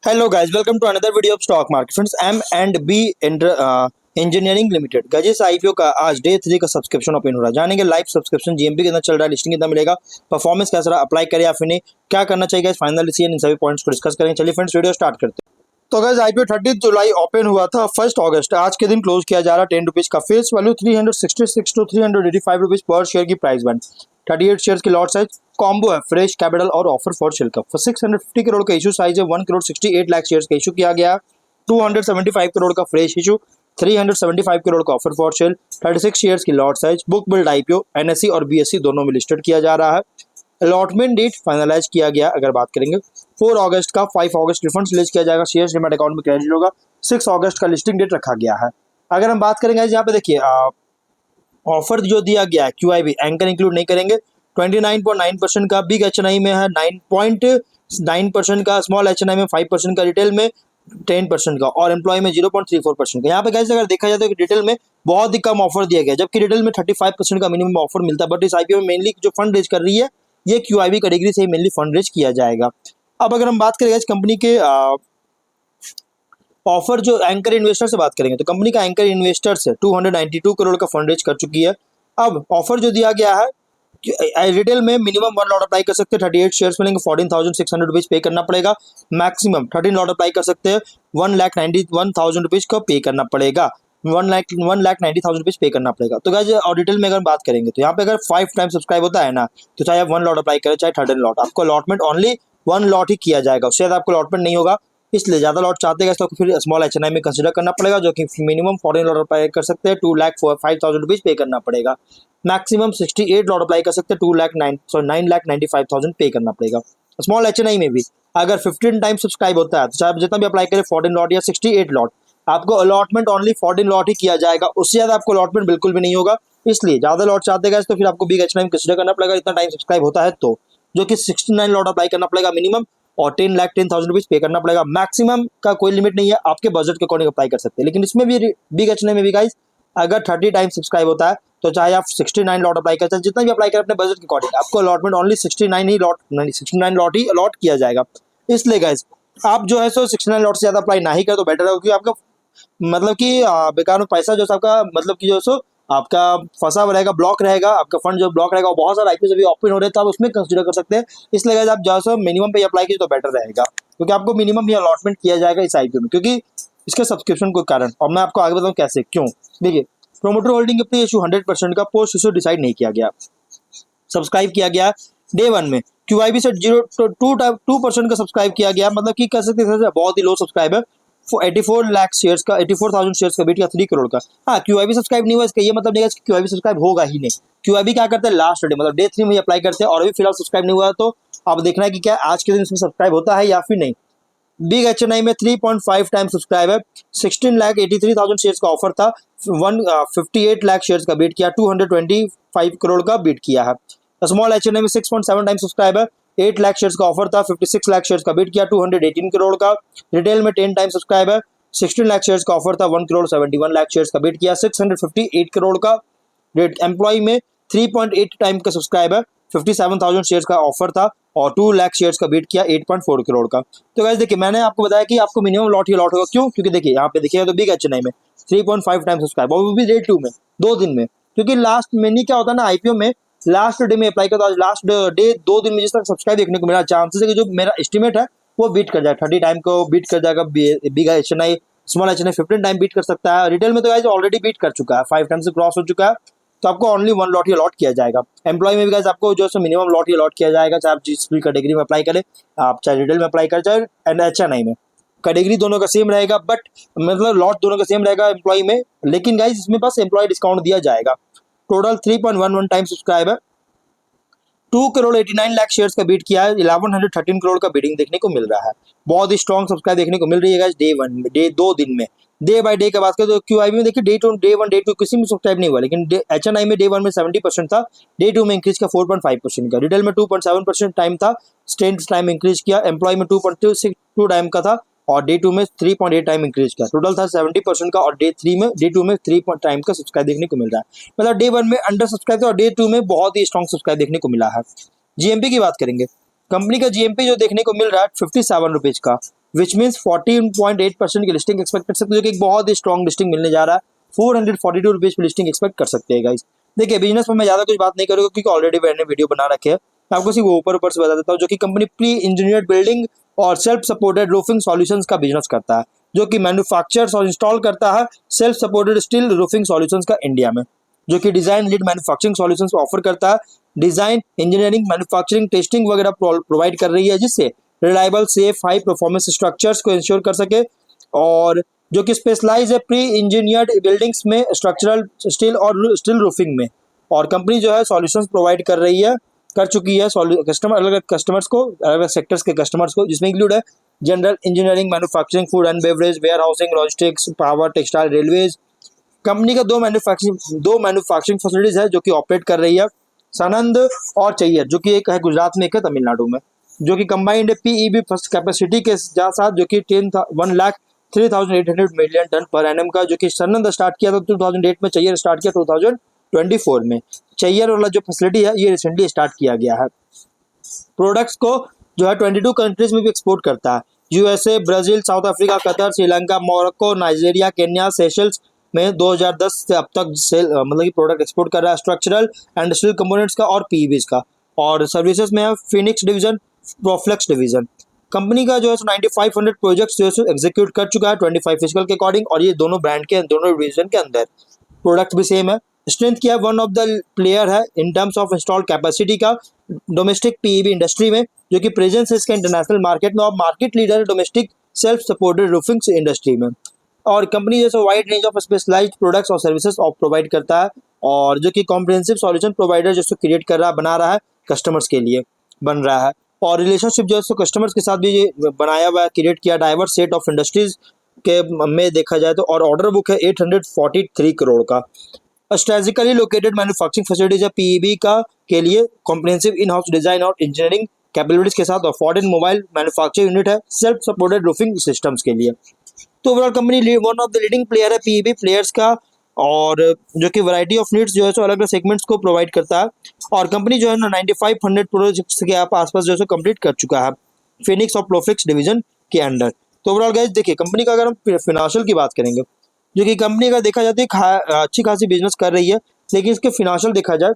Hello guys, welcome to another video of stock market. Friends, M&B engineering limited गजेस IPO का आज day 3 का subscription open हो रहा है। जानेंगे लाइव सब्सक्रिप्शन जीएमपी कितना चल रहा है, लिस्टिंग कितना मिलेगा, परफॉर्मेंस कैसा रहा, अप्लाई करें या फिर नहीं, क्या करना चाहिए, फाइनल डिसीजन, इन सभी पॉइंट्स को डिस्कस करेंगे। चलिए फ्रेंड्स वीडियो स्टार्ट करते हैं। तो गाइस आईपीओ 30 जुलाई ओपन हुआ था, 1 अगस्त आज के दिन क्लोज किया जा रहा है। 10 रुपीज का फेस वैल्यू 366 टू 385 रुपीज पर शेयर की प्राइस बैंड, 38 शेयर की लॉट साइज, कॉम्बो है फ्रेश कैपिटल और ऑफर फॉर शिल्कअप। 650 करोड़ का इशू साइज है, 1 करोड़ 68 लाख शेयर का इशू किया गया। 275 करोड़ का फ्रेश इशू, 375 करोड़ का ऑफर फॉर सेल, 36 शेयर्स की lot size, book build IPO NSC और बीएससी दोनों में लिस्टेड किया जा रहा है। अलॉटमेंट डेट फाइनलाइज किया गया, अगर बात करेंगे 4 अगस्त का, 5 अगस्त रिफंड रिलीज किया जाएगा, शेयर्स डिमैट अकाउंट में क्रेडिट होगा। 6 अगस्त का लिस्टिंग डेट रखा गया है। अगर हम बात करेंगे यहाँ पे देखिए ऑफर जो दिया गया है क्यूआईबी एंकर इंक्लूड नहीं करेंगे। 29.9% का बिग एचएनआई में है, 9.9% का स्मॉल एचएनआई में, 5% का रिटेल में, 10% का और एम्प्लॉय में 0.34% का। यहाँ पे गाइस अगर देखा जाए तो रिटेल में बहुत ही कम ऑफर दिया गया, जबकि रिटेल में 35% का मिनिमम ऑफर मिलता है। बट इस आईपीओ में मेनली जो फंड रेज कर रही है ये क्यूआईबी कैटेगरी से मेनली फंड रेज किया जाएगा। अब अगर हम बात करें इस कंपनी के ऑफर जो एंकर इन्वेस्टर से बात करेंगे तो कंपनी का एंकर इन्वेस्टर से 292 करोड़ का फंड रेज कर चुकी है। अब ऑफर जो दिया गया है रिटेल में मिनिमम 1 लॉट अप्लाई कर सकते हैं, 38 शेयर्स मिलेंगे, 14,600 रुपीज पे करना पड़ेगा। मैक्सिमम 13 लॉट अप्लाई कर सकते हैं, 1,91,000 रुपीज का पे करना पड़ेगा, 1,90,000 रुपीज पे करना पड़ेगा। तो गाइस और डिटेल में अगर बात करेंगे तो यहाँ पे अगर 5 टाइम सब्सक्राइब होता है ना, तो चाहे आप 1 लॉट अप्लाई करें चाहे 13 लॉट, आपको अलॉटमेंट ओनली 1 लॉट ही किया जाएगा, उससे ज्यादा आपको अलॉटमेंट नहीं होगा। इसलिए ज्यादा लॉट चाहते हैं तो फिर स्मॉल एचएनआई में कंसीडर करना पड़ेगा, जो कि मिनिमम 14 लॉट अप्लाई कर सकते हैं, 2,05,000 रुपीज पे करना पड़ेगा। मैक्सिमम 68 लॉट अप्लाई कर सकते हैं, 9,95,000 पे करना पड़ेगा। स्मॉल एचएनआई में भी अगर 15 टाइम सब्सक्राइब होता है तो चाहे जितना भी अप्लाई करें 14 लॉट या 68 लॉट, आपको अलॉटमेंट ओनली 14 लॉट ही किया जाएगा, उससे ज्यादा आपको अलॉटमेंट बिल्कुल भी नहीं होगा। इसलिए ज्यादा लॉट चाहते हैं तो फिर आपको बिग एचएनआई में कंसीडर करना पड़ेगा, इतना टाइम सब्सक्राइब होता है तो, जो कि 69 लॉट अप्लाई करना पड़ेगा मिनिमम, और 10,10,000 रुपीज पे करना पड़ेगा। मैक्सिमम का कोई लिमिट नहीं है, आपके बजट के अकॉर्डिंग अप्लाई कर सकते हैं। लेकिन इसमें भी बिग एचएनआई में भी गाइस अगर 30 टाइम सब्सक्राइब होता है तो चाहे आप 69 लॉट अप्लाई करते हैं, जितना भी अप्लाई करें अपने बजट के अकॉर्डिंग, आपको allotment only 69 lot he allot किया जाएगा। इसलिए गाइस आप जो है सो 69 लॉट से ज्यादा अप्लाई ना ही करें तो बेटर है, क्योंकि आपका मतलब कि बेकार में पैसा जो आपका मतलब कि जो सो आपका फंसा हुआ रहेगा, ब्लॉक रहेगा, आपका फंड जो ब्लॉक रहेगा। बहुत सारे आईपीओ अभी ओपन हो रहे हैं तो आप उसमें कंसीडर कर सकते हैं। इसलिए गाइस आप जो सो मिनिमम पे अप्लाई कीजिए तो बेटर रहेगा, क्योंकि आपको मिनिमम ही अलॉटमेंट किया जाएगा इस आईपीओ में, क्योंकि इसके सब्सक्रिप्शन के कारण। और मैं आपको आगे बताऊँ कैसे क्यों। देखिए प्रोमोटर होल्डिंग अपनी इशू 100% का पोस्ट इशू डिसाइड नहीं किया गया, सब्सक्राइब किया गया डे 1 में। क्यूआईबी से 2% का सब्सक्राइब किया गया, मतलब कि कह सकते हैं बहुत ही लो सब्सक्राइब है। 84 लाख शेयर्स का, 84,000 शेयर्स का बीट या 3 करोड़ का। हाँ क्यूआईबी सब्सक्राइब नहीं हुआ इसका ये मतलब नहीं है कि क्यूआईबी सब्सक्राइब होगा ही नहीं। क्यूआईबी क्या करते हैं लास्ट डे मतलब डे 3 में अप्लाई करते हैं, और अभी फिलहाल सब्सक्राइब नहीं हुआ, तो अब देखना है कि क्या आज के दिन इसमें सब्सक्राइब होता है या फिर नहीं। बिग एचएनआई में 3.5 टाइम सब्सक्राइब है, 16,83,000 शेयर्स का ऑफर था, 158 लाख शेयर्स का बीट किया, 225 करोड़ का बीट किया है। स्मॉल एचएनआई में 6.7 टाइम सब्सक्राइब है, 8 लाख शेयर्स का ऑफर था, 56 लाख शेयर्स का बीट किया, 218 करोड़ का। रिटेल में 10 टाइम सब्सक्राइब है, 16 लाख शेयर्स का ऑफर था, 1 करोड़ 71 लाख शेयर्स का बीट किया, 658 करोड़ का। रेट एम्प्लॉय में 3.8 टाइम का सब्सक्राइब है, 57,000 शेयर्स का ऑफर था और 2 लाख शेयर्स का बीट किया, 8.4 करोड़ का। तो गाइस देखिए मैंने आपको बताया कि आपको मिनिमम लॉट ही लॉट होगा, क्यों, क्योंकि देखिए यहाँ पे देखिएगा तो बिग एचएनआई में 3.5 टाइम सब्सक्राइब, और वो भी डे 2 में, 2 दिन में। क्योंकि लास्ट में नहीं क्या होता है ना आईपीओ में, लास्ट डे में अप्लाई करता, आज लास्ट डे 2 दिन में जिस तक सब्सक्राइब देखने को मेरा चांसेस है कि जो मेरा एस्टिमेट है वो बीट कर जाएगा, 30 टाइम को बीट कर जाएगा big HNI. Small HNI 15 time beat कर सकता है। रिटेल में तो गाइस ऑलरेडी बीट कर चुका है, 5 टाइम से क्रॉस हो चुका है, तो आपको ओनली 1 लॉट ही अलॉट किया जाएगा। एम्प्लॉय में भी गाइस आपको जो है मिनिमम लॉट ही अलॉट किया जाएगा, चाहे आप जिस भी कैटेगरी में अप्लाई करें, आप चाहे रिटेल में अप्लाई करें चाहे एचएनआई में, कैटेगरी दोनों का सेम रहेगा, बट मतलब लॉट दोनों का सेम रहेगा एम्प्लॉय में। लेकिन गाइस इसमें बस एम्प्लॉय डिस्काउंट दिया जाएगा। टोटल 3.11 टाइम सब्सक्राइब है, 2 करोड़ 89 लाख शेयर्स का बीट किया है, 1113 करोड़ का बीडिंग देखने को मिल रहा है। बहुत ही स्ट्रॉन्ग सब्सक्राइब देखने को मिल रही है गाइस डे 1 में, डे 2 दिन में। डे बाय डे की बात करें तो क्यूआईबी में देखिए डे 1 डे 2 किसी में सब्सक्राइब नहीं हुआ, लेकिन एचएनआई में डे 1 में 70% था, डे 2 में इंक्रीज किया 4.5% का। रिटेल में 2.7% टाइम था, 10 टाइम इंक्रीज किया। एम्प्लॉय में 2.2 टाइम का था और डे 2 में 3.8 टाइम इंक्रीज किया। टोटल था 70% का, और डे 2 में 3 टाइम का सब्सक्राइब देखने को मिल रहा है। मतलब डे 1 में अंडर सब्सक्राइब था और डे 2 में बहुत ही स्ट्रॉन्ग सब्सक्राइब देखने को मिला है। जीएमपी की बात करेंगे, कंपनी का जीएमपी जो देखने को मिल रहा है 57 रुपीज का, विच मीन्स 14.8% की लिस्टिंग एक्सपेक्ट कर सकते हो, जो कि एक बहुत ही स्ट्रॉन्ग लिस्टिंग मिलने जा रहा है। 442 रुपीज की लिस्टिंग एक्सपेक्ट कर सकते हैं गाइस। देखिए बिजनेस में मैं ज्यादा कुछ बात नहीं करूंगा क्योंकि ऑलरेडी मैंने वीडियो बना रखे हैं। मैं आपको सिर्फ ऊपर ऊपर से बता देता हूँ, जो कि कंपनी प्री इंजीनियर्ड बिल्डिंग और सेल्फ सपोर्टेड रूफिंग सॉल्यूशंस का बिजनेस करता है, जो कि मैन्युफैक्चर्स और इंस्टॉल करता है self supported steel roofing solutions का इंडिया में, जो कि design lead manufacturing solutions offer करता है। डिजाइन इंजीनियरिंग मैन्युफैक्चरिंग टेस्टिंग वगैरह प्रोवाइड कर रही है, जिससे reliable safe high performance structures को इंश्योर कर सके, और जो कि स्पेशलाइज है प्री इंजीनियर्ड बिल्डिंग्स में स्ट्रक्चरल स्टील और स्टील रूफिंग में। और कंपनी जो है सॉल्यूशंस प्रोवाइड कर रही है, कर चुकी है कस्टमर अलग अलग कस्टमर्स को, अलग अलग सेक्टर्स के कस्टमर्स को, जिसमें इंक्लूड है general engineering, manufacturing, food and beverage, warehousing, logistics, power, textile, railways. कंपनी का दो मैन्युफैक्चरिंग फैसिलिटीज है जो कि ऑपरेट कर रही है, सानंद और चैयर, जो कि एक है गुजरात में, एक है तमिलनाडु में, जो कि कंबाइंड पीईबी फर्स्ट कैपेसिटी के साथ, जो कि 1,03,800 मिलियन टन पर एनएम का, जो कि सानंद स्टार्ट किया था 2008 में, चैयर स्टार्ट किया 2024 में। चैयर वाला जो फैसिलिटी है ये रिसेंटली स्टार्ट किया गया है। प्रोडक्ट्स को जो है 22 कंट्रीज में भी एक्सपोर्ट करता है, USA, Brazil, south Africa, Qatar, Sri Lanka, Morocco, Nigeria, Kenya, Seychelles में 2010 से अब तक सेल मतलब कि प्रोडक्ट एक्सपोर्ट कर रहा है, स्ट्रक्चरल एंड स्टील कंपोनेंट्स का और पीईबीज का। और सर्विसेज में है फिनिक्स डिवीजन, प्रोफ्लेक्स डिवीजन। कंपनी का जो है 9500 प्रोजेक्ट्स जो है एग्जीक्यूट कर चुका है 25 फिजिकल के अकॉर्डिंग, और ये दोनों ब्रांड के दोनों डिवीजन के अंदर। प्रोडक्ट भी सेम है। स्ट्रेंथ क्या है, वन ऑफ द प्लेयर है in terms of install capacity का डोमेस्टिक पीईबी इंडस्ट्री में, जो कि प्रेजेंस है इसका इंटरनेशनल मार्केट में, और मार्केट लीडर है domestic self supported roofing industry में। और कंपनी जैसे wide range of specialized products और सर्विसेज प्रोवाइड करता है, और जो कि कॉम्प्रिहेंसिव सॉल्यूशन प्रोवाइडर जिसको क्रिएट कर रहा है, बना रहा है कस्टमर्स के लिए बन रहा है। और रिलेशनशिप जो है सो कस्टमर्स के साथ भी ये बनाया हुआ है, क्रिएट किया डाइवर्स सेट ऑफ इंडस्ट्रीज के में देखा जाए तो। और ऑर्डर बुक है 843 करोड़ का। स्ट्रेटेजिकली लोकेटेड मैन्युफैक्चरिंग फैसिलिटीज है पीईबी का के लिए, कॉम्प्रिहेंसिव इन हाउस डिजाइन और इंजीनियरिंग कैपेबिलिटीज के साथ, और फॉर्ड मोबाइल मैन्युफैक्चरिंग यूनिट है सेल्फ सपोर्टेड रूफिंग सिस्टम्स के लिए। तो overall company one of the leading player है पीईबी प्लेयर्स का, और जो कि वैरायटी ऑफ नीड्स जो है सो अलग अलग सेगमेंट्स को प्रोवाइड करता है। और कंपनी जो है ना 9500 प्रोजेक्ट्स के आसपास जो है कंप्लीट कर चुका है फिनिक्स और प्रोफ्लेक्स डिवीजन के अंडर। तो ओवरऑल गाइस देखिए कंपनी का अगर हम फिनेंशियल की बात करेंगे, जो कि कंपनी का देखा जाए तो अच्छी खासी बिजनेस कर रही है, लेकिन इसके फिनेंशियल देखा जाए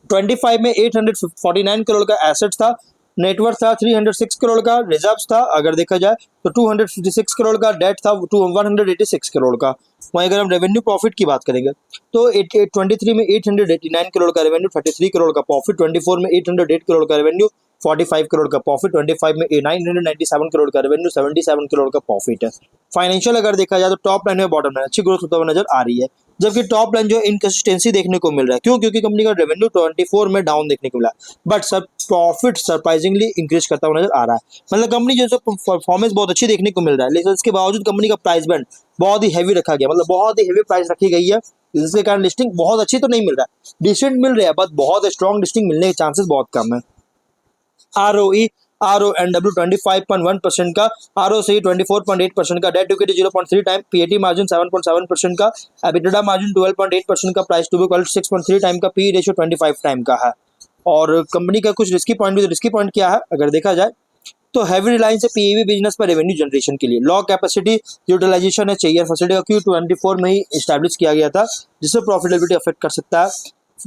25 में 849 करोड़ का एसेट्स था, नेटवर्थ था 306 करोड़ का, रिजर्व्स था अगर देखा जाए तो 256 करोड़ का, डेट था 186 करोड़ का। वहीं अगर हम रेवेन्यू प्रॉफिट की बात करेंगे तो 23 में 889 करोड़ का रेवेन्यू, 33 करोड़ का प्रॉफिट, 24 में 808 करोड़ का रेवेन्यू, 45 करोड़ का प्रॉफिट, 25 में 997 करोड़ का रेवेन्यू, 77 करोड़ का प्रॉफिट है। फाइनेंशियल अगर देखा जाए तो टॉप लाइन में बॉटम लाइन अच्छी ग्रोथ होता हुआ नजर आ रही है, जबकि टॉप लाइन जो इनकंसिस्टेंसी देखने को मिल रहा है। क्यों? क्योंकि कंपनी का रेवेन्यू 24 में डाउन देखने को मिला, but sir profit surprisingly increase करता हुआ नजर आ रहा है। मतलब कंपनी जो है परफॉर्मेंस बहुत अच्छी देखने को मिल रहा है, लेकिन इसके बावजूद कंपनी का प्राइस बैंड बहुत ही हैवी रखा गया, मतलब बहुत ही हैवी प्राइस रखी गई है, जिसके कारण लिस्टिंग बहुत अच्छी तो नहीं मिल रहा है, डिसेंट मिल रहा है, बट बहुत स्ट्रॉन्ग लिस्टिंग मिलने के चांसेस बहुत कम है। ROE RONW 25.1% का, ROCE 24.8% का, debt equity 0.3 time, PAT margin 7.7% का, EBITDA मार्जिन 12.8% का, price to book value 6.3 time का, PE रेशियो 25 टाइम का है। और कंपनी का कुछ रिस्की पॉइंट भी, रिस्की पॉइंट क्या है अगर देखा जाए तो हैवी रिलायंस है पीईबी बिजनेस पर रेवेन्यू जनरेशन के लिए, लो कैपेसिटी यूटिलाइजेशन है चेयर फैसिलिटी का, Q24 में ही स्टैब्लिश किया गया था, जिससे प्रॉफिटेबिलिटी अफेक्ट कर सकता है।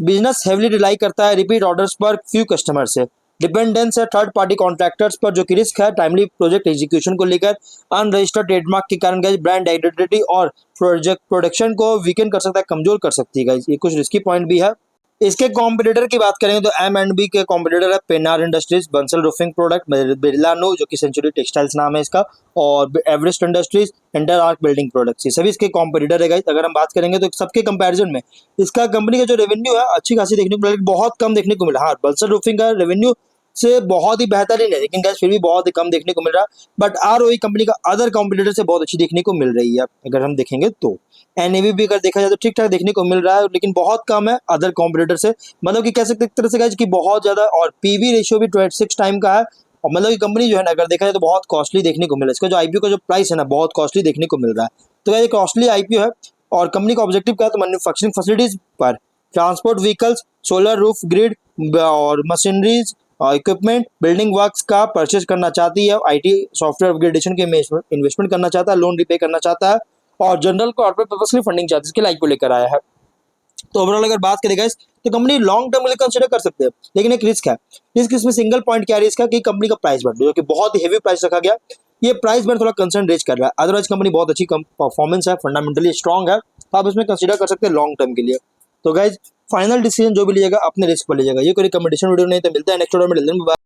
बिजनेस हेवली रिलाई करता है रिपीट ऑर्डर्स पर फ्यू कस्टमर से, डिपेंडेंस है थर्ड पार्टी कॉन्ट्रैक्टर्स पर, जो कि रिस्क है टाइमली प्रोजेक्ट एग्जीक्यूशन को लेकर, अनरजिस्टर्ड ट्रेडमार्क के कारण गाइस ब्रांड आइडेंटिटी और प्रोजेक्ट प्रोडक्शन को वीकन कर सकता है, कमजोर कर सकती है गाइस, ये कुछ रिस्की पॉइंट भी है। इसके कॉम्पिटिटर की बात करेंगे तो M&B के कॉम्पिटिटर है Pennar industries, Bansal roofing product, Birla Nu जो कि सेंचुरी टेक्सटाइल्स नाम है इसका, और Everest industries, Interarch building products, ये सभी इसके कॉम्पिटिटर है गाइस। अगर हम बात करेंगे तो सबके कंपैरिजन में इसका कंपनी का जो रेवेन्यू है अच्छी खासी देखने को मिला, बहुत कम देखने को मिला। हाँ बंसल रूफिंग का रेवेन्यू से बहुत ही बेहतरीन है, लेकिन गैस फिर भी बहुत ही कम देखने को मिल रहा है, बट ROE कंपनी का अदर कॉम्पिटिटर से बहुत अच्छी देखने को मिल रही है अगर हम देखेंगे तो। NAV भी अगर देखा जाए तो ठीक ठाक देखने को मिल रहा है, लेकिन बहुत कम है अदर कॉम्पिटिटर से, मतलब कि कह सकते एक तरह से गाइस कि बहुत ज्यादा। और PV रेशियो भी 26 टाइम का है, और मतलब कि कंपनी जो है ना अगर देखा जाए तो बहुत कॉस्टली देखने को मिल रहा है, इसका जो IPO का जो प्राइस है ना बहुत कॉस्टली देखने को मिल रहा है। तो ये कॉस्टली IPO है, और कंपनी का ऑब्जेक्टिव क्या है तो मैन्युफैक्चरिंग फैसिलिटीज पर, transport vehicles, solar roof grid और मशीनरीज इक्विपमेंट बिल्डिंग वर्क्स का परचेज करना चाहती है, आईटी सॉफ्टवेयर अपग्रेडेशन के इन्वेस्टमेंट करना चाहता है, लोन रिपे करना चाहता है और जनरल कॉर्पोरेट पर्पस के लिए फंडिंग चाहती है, इसके लाइक को लेकर आया है। तो ओवरऑल अगर बात करें गाइस तो कंपनी लॉन्ग टर्म के लिए कंसीडर कर सकते हैं, लेकिन एक रिस्क है। रिस्क इसमें सिंगल पॉइंट क्या है रिस्क का कि कंपनी का प्राइस बैंड जो कि बहुत ही हेवी प्राइस रखा गया, ये प्राइस बैंड थोड़ा कंसर्न रेज कर रहा है। अदरवाइज कंपनी बहुत अच्छी परफॉर्मेंस है, फंडामेंटली स्ट्रॉन्ग है, तो आप इसमें कंसीडर कर सकते हैं लॉन्ग टर्म के लिए। तो गाइज फाइनल डिसीजन जो भी लीजिएगा अपने रिस्क पर लीजिएगा। ये कोई रिकमेंडेशन वीडियो नहीं, तो मिलता है नेक्स्ट वीडियो में।